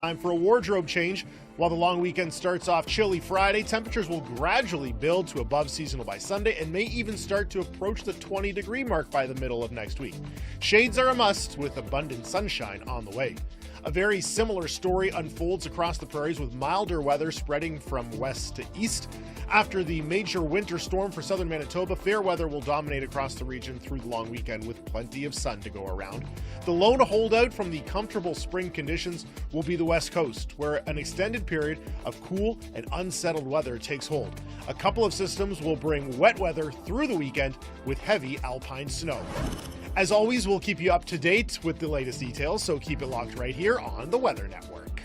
Time for a wardrobe change. While the long weekend starts off chilly Friday, temperatures will gradually build to above seasonal by Sunday and may even start to approach the 20-degree mark by the middle of next week. Shades are a must with abundant sunshine on the way. A very similar story unfolds across the prairies with milder weather spreading from west to east. After the major winter storm for southern Manitoba, fair weather will dominate across the region through the long weekend with plenty of sun to go around. The lone holdout from the comfortable spring conditions will be the west coast, where an extended period of cool and unsettled weather takes hold. A couple of systems will bring wet weather through the weekend with heavy alpine snow. As always, we'll keep you up to date with the latest details, so keep it locked right here on the Weather Network.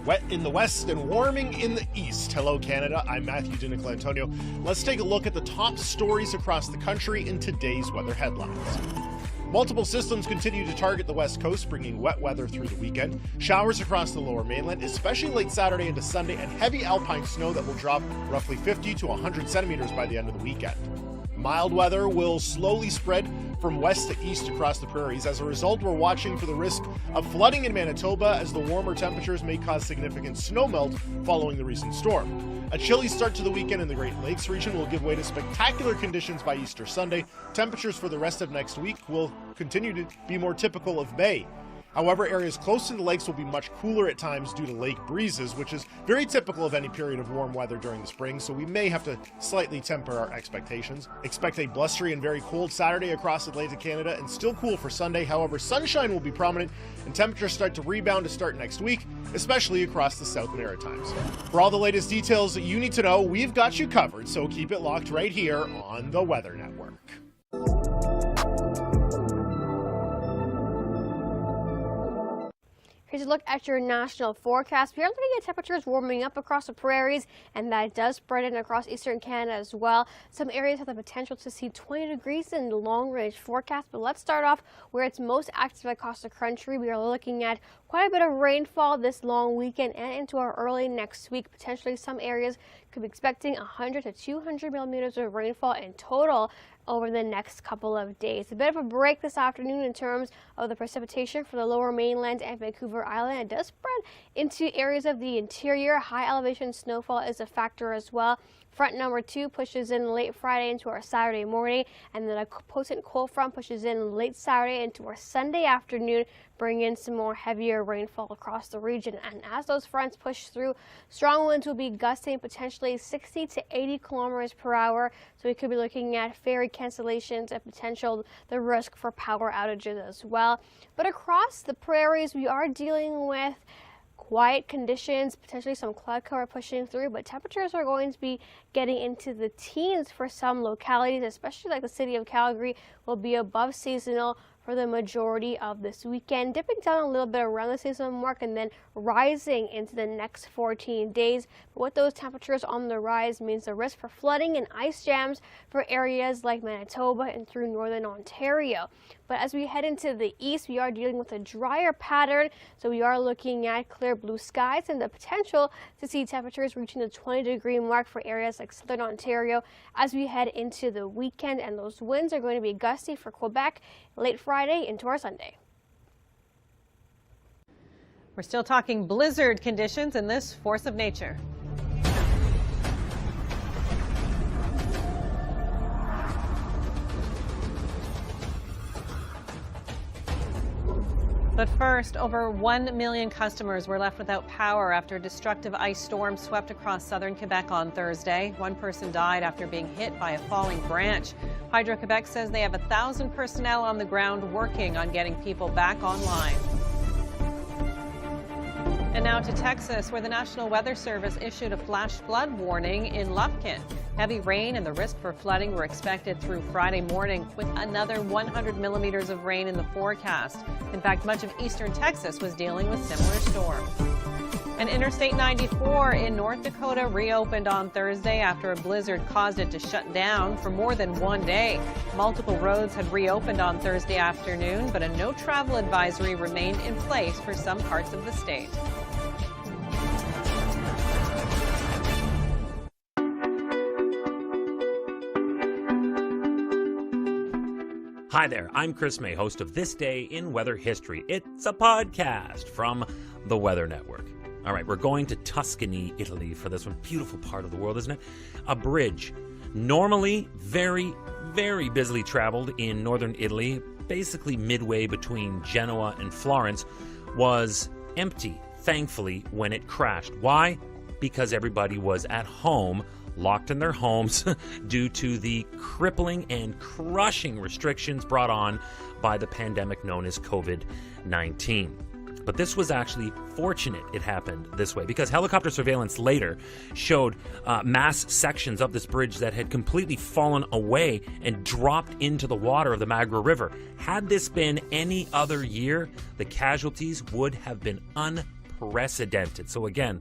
Wet in the west and warming in the east. Hello, Canada. I'm Matthew Antonio. Let's take a look at the top stories across the country in today's weather headlines. Multiple systems continue to target the west coast, bringing wet weather through the weekend. Showers across the lower mainland, especially late Saturday into Sunday, and heavy alpine snow that will drop roughly 50 to 100 centimeters by the end of the weekend. Mild weather will slowly spread from west to east across the prairies. As a result, we're watching for the risk of flooding in Manitoba as the warmer temperatures may cause significant snowmelt following the recent storm. A chilly start to the weekend in the Great Lakes region will give way to spectacular conditions by Easter Sunday. Temperatures for the rest of next week will continue to be more typical of May. However, areas close to the lakes will be much cooler at times due to lake breezes, which is very typical of any period of warm weather during the spring, so we may have to slightly temper our expectations. Expect a blustery and very cold Saturday across Atlantic Canada and still cool for Sunday. However, sunshine will be prominent and temperatures start to rebound to start next week, especially across the South Maritimes. For all the latest details that you need to know, we've got you covered, so keep it locked right here on the Weather Network. Here's a look at your national forecast. We are looking at temperatures warming up across the prairies, and that does spread in across eastern Canada as well. Some areas have the potential to see 20 degrees in the long-range forecast, but let's start off where it's most active across the country. We are looking at quite a bit of rainfall this long weekend and into our early next week. Potentially some areas could be expecting 100 to 200 millimeters of rainfall in total over the next couple of days. A bit of a break this afternoon in terms of the precipitation for the lower mainland and Vancouver Island. It does spread into areas of the interior. High elevation snowfall is a factor as well. Front number 2 pushes in late Friday into our Saturday morning, and then a potent cold front pushes in late Saturday into our Sunday afternoon, bringing in some more heavier rainfall across the region. And as those fronts push through, strong winds will be gusting potentially 60 to 80 kilometers per hour. So we could be looking at ferry cancellations and the risk for power outages as well. But across the prairies, we are dealing with quiet conditions, potentially some cloud cover pushing through, but temperatures are going to be getting into the teens for some localities, especially like the city of Calgary will be above seasonal for the majority of this weekend, dipping down a little bit around the seasonal mark and then rising into the next 14 days. But with those temperatures on the rise means the risk for flooding and ice jams for areas like Manitoba and through northern Ontario. But as we head into the east, we are dealing with a drier pattern, so we are looking at clear blue skies and the potential to see temperatures reaching the 20-degree mark for areas like southern Ontario as we head into the weekend, and those winds are going to be gusty for Quebec late Friday into our Sunday. We're still talking blizzard conditions in this force of nature. But first, over 1 million customers were left without power after a destructive ice storm swept across southern Quebec on Thursday. One person died after being hit by a falling branch. Hydro-Quebec says they have 1,000 personnel on the ground working on getting people back online. And now to Texas, where the National Weather Service issued a flash flood warning in Lufkin. Heavy rain and the risk for flooding were expected through Friday morning, with another 100 millimeters of rain in the forecast. In fact, much of eastern Texas was dealing with similar storms. And Interstate 94 in North Dakota reopened on Thursday after a blizzard caused it to shut down for more than one day. Multiple roads had reopened on Thursday afternoon, but a no travel advisory remained in place for some parts of the state. Hi there, I'm Chris May, host of This Day in Weather History. It's a podcast from the Weather Network. All right, we're going to Tuscany, Italy for this one. Beautiful part of the world, isn't it? A bridge, normally very, very busily traveled in northern Italy, basically midway between Genoa and Florence, was empty, thankfully, when it crashed. Why? Because everybody was at home, locked in their homes due to the crippling and crushing restrictions brought on by the pandemic known as COVID-19. But this was actually fortunate it happened this way, because helicopter surveillance later showed mass sections of this bridge that had completely fallen away and dropped into the water of the Magra River. Had this been any other year, the casualties would have been unprecedented. So again,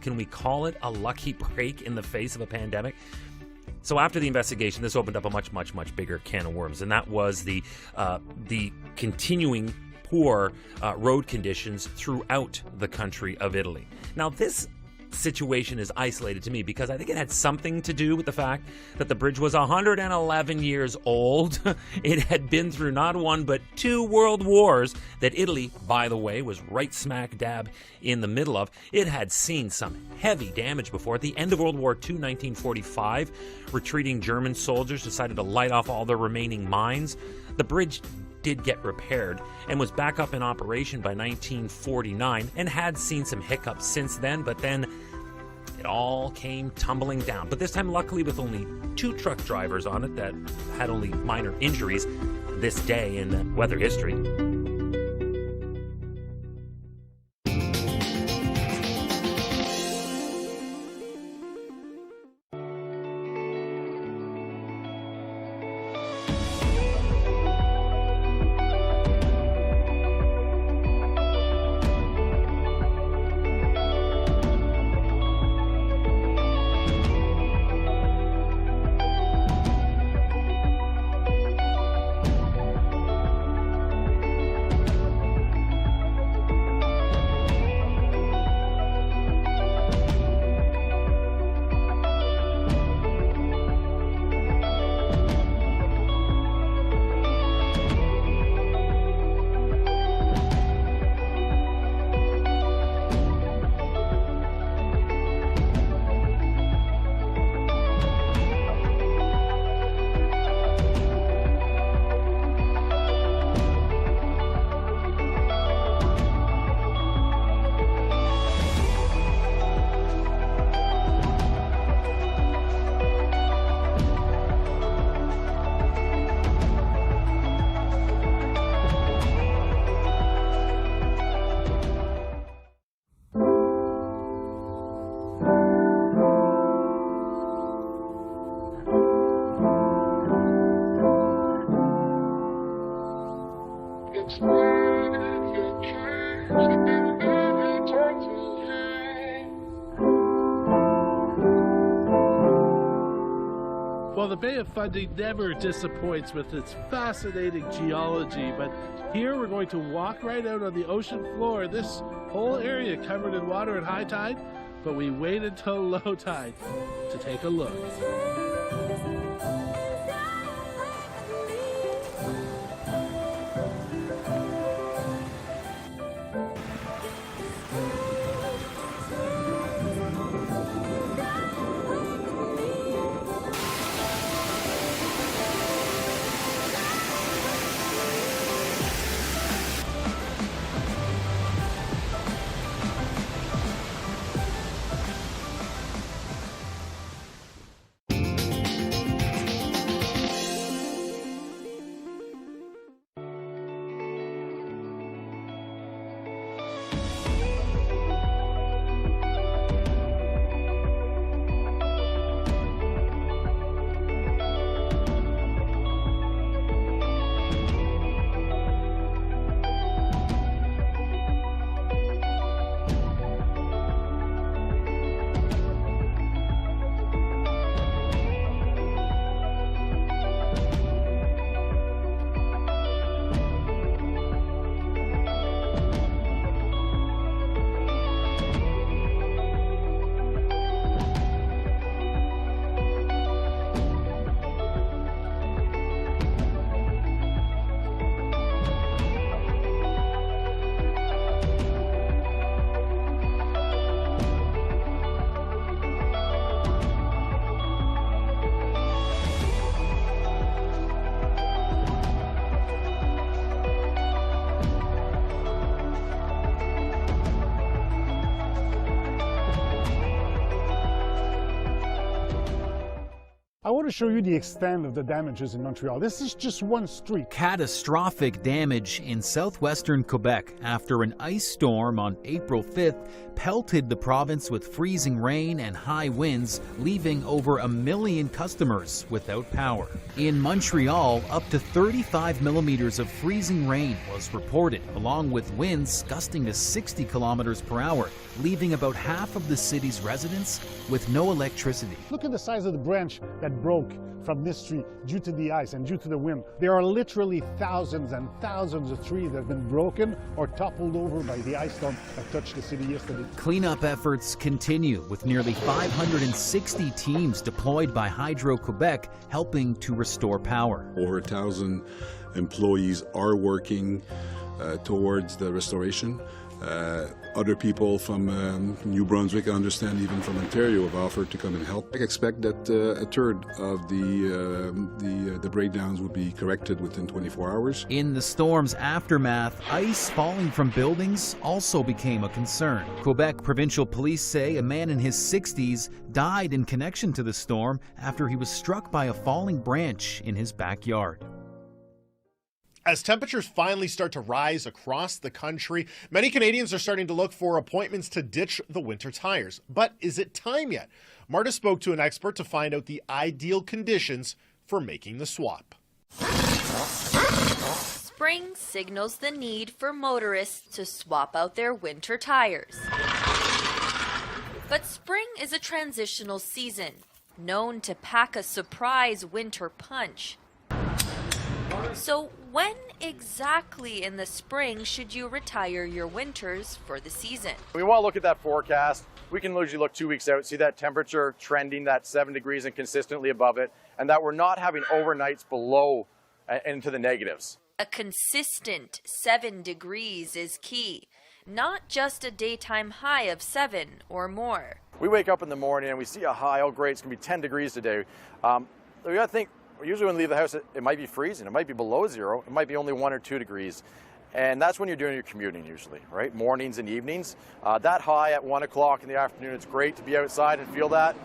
can we call it a lucky break in the face of a pandemic? So after the investigation, this opened up a much, much, much bigger can of worms, and that was the continuing poor road conditions throughout the country of Italy. Now, this situation is isolated to me because I think it had something to do with the fact that the bridge was 111 years old. It had been through not one but two world wars that Italy, by the way, was right smack dab in the middle of. It had seen some heavy damage before. At the end of World War II, 1945, retreating German soldiers decided to light off all their remaining mines. The bridge did get repaired and was back up in operation by 1949 and had seen some hiccups since then, but then it all came tumbling down. But this time, luckily, with only 2 truck drivers on it that had only minor injuries this day in weather history. Well, the Bay of Fundy never disappoints with its fascinating geology, but here we're going to walk right out on the ocean floor. This whole area covered in water at high tide, but we wait until low tide to take a look. I want to show you the extent of the damages in Montreal. This is just one street. Catastrophic damage in southwestern Quebec after an ice storm on April 5th pelted the province with freezing rain and high winds, leaving over 1 million customers without power. In Montreal, up to 35 millimeters of freezing rain was reported, along with winds gusting to 60 kilometers per hour, leaving about half of the city's residents with no electricity. Look at the size of the branch that broke from this tree due to the ice and due to the wind. There are literally thousands and thousands of trees that have been broken or toppled over by the ice storm that touched the city yesterday. Cleanup efforts continue, with nearly 560 teams deployed by Hydro-Quebec helping to restore power. Over 1,000 employees are working towards the restoration. Other people from New Brunswick, I understand even from Ontario, have offered to come and help. I expect that a third of the breakdowns will be corrected within 24 hours. In the storm's aftermath, ice falling from buildings also became a concern. Quebec provincial police say a man in his 60s died in connection to the storm after he was struck by a falling branch in his backyard. As temperatures finally start to rise across the country, many Canadians are starting to look for appointments to ditch the winter tires. But is it time yet? Marta spoke to an expert to find out the ideal conditions for making the swap. Spring signals the need for motorists to swap out their winter tires. But spring is a transitional season, known to pack a surprise winter punch. So when exactly in the spring should you retire your winters for the season? We want to look at that forecast. We can usually look 2 weeks out, see that temperature trending that 7 degrees and consistently above it, and that we're not having overnights below into the negatives. A consistent 7 degrees is key, not just a daytime high of 7 or more. We wake up in the morning and we see a high, oh great, it's going to be 10 degrees today. We got to think, usually when we leave the house, it might be freezing, it might be below zero, it might be only 1 or 2 degrees. And that's when you're doing your commuting usually, right? Mornings and evenings. That high at 1 o'clock in the afternoon, it's great to be outside and feel that.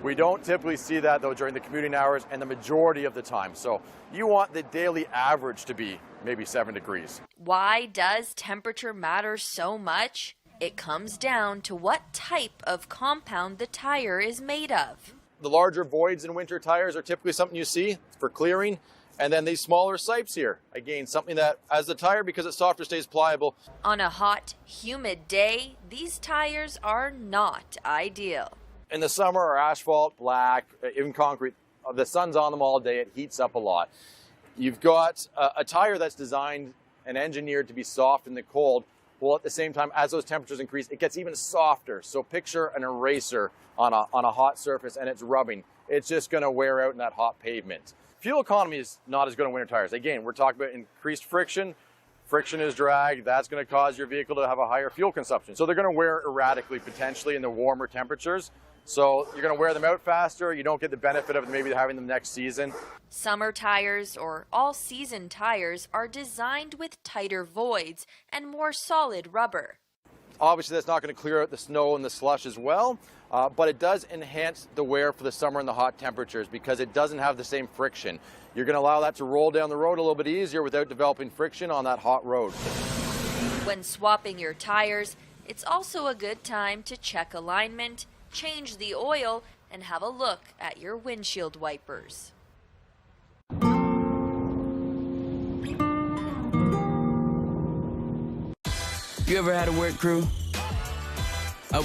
We don't typically see that though during the commuting hours and the majority of the time. So you want the daily average to be maybe 7 degrees. Why does temperature matter so much? It comes down to what type of compound the tire is made of. The larger voids in winter tires are typically something you see for clearing. And then these smaller sipes here, again, something that as the tire, because it's softer, stays pliable. On a hot, humid day, these tires are not ideal. In the summer, our asphalt, black, even concrete, the sun's on them all day, it heats up a lot. You've got a tire that's designed and engineered to be soft in the cold. Well, at the same time, as those temperatures increase, it gets even softer. So picture an eraser on a hot surface and it's rubbing. It's just going to wear out in that hot pavement. Fuel economy is not as good on winter tires. Again, we're talking about increased friction. Friction is drag. That's going to cause your vehicle to have a higher fuel consumption. So they're going to wear erratically, potentially in the warmer temperatures. So you're going to wear them out faster. You don't get the benefit of maybe having them next season. Summer tires or all-season tires are designed with tighter voids and more solid rubber. Obviously, that's not going to clear out the snow and the slush as well, but it does enhance the wear for the summer and the hot temperatures because it doesn't have the same friction. You're going to allow that to roll down the road a little bit easier without developing friction on that hot road. When swapping your tires, it's also a good time to check alignment, change the oil, and have a look at your windshield wipers. You ever had a work crew?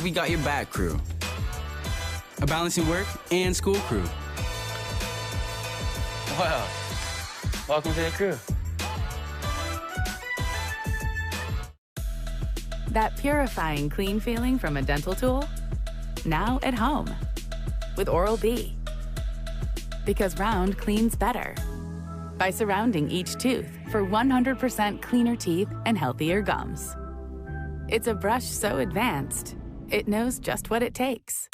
We got your back crew. A balancing work and school crew. Wow. Welcome to the crew. That purifying, clean feeling from a dental tool? Now at home with Oral-B. Because round cleans better. By surrounding each tooth for 100% cleaner teeth and healthier gums. It's a brush so advanced, it knows just what it takes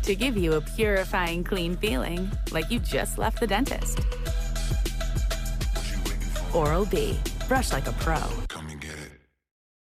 to give you a purifying, clean feeling like you just left the dentist. Oral-B. Brush like a pro. Come and get it.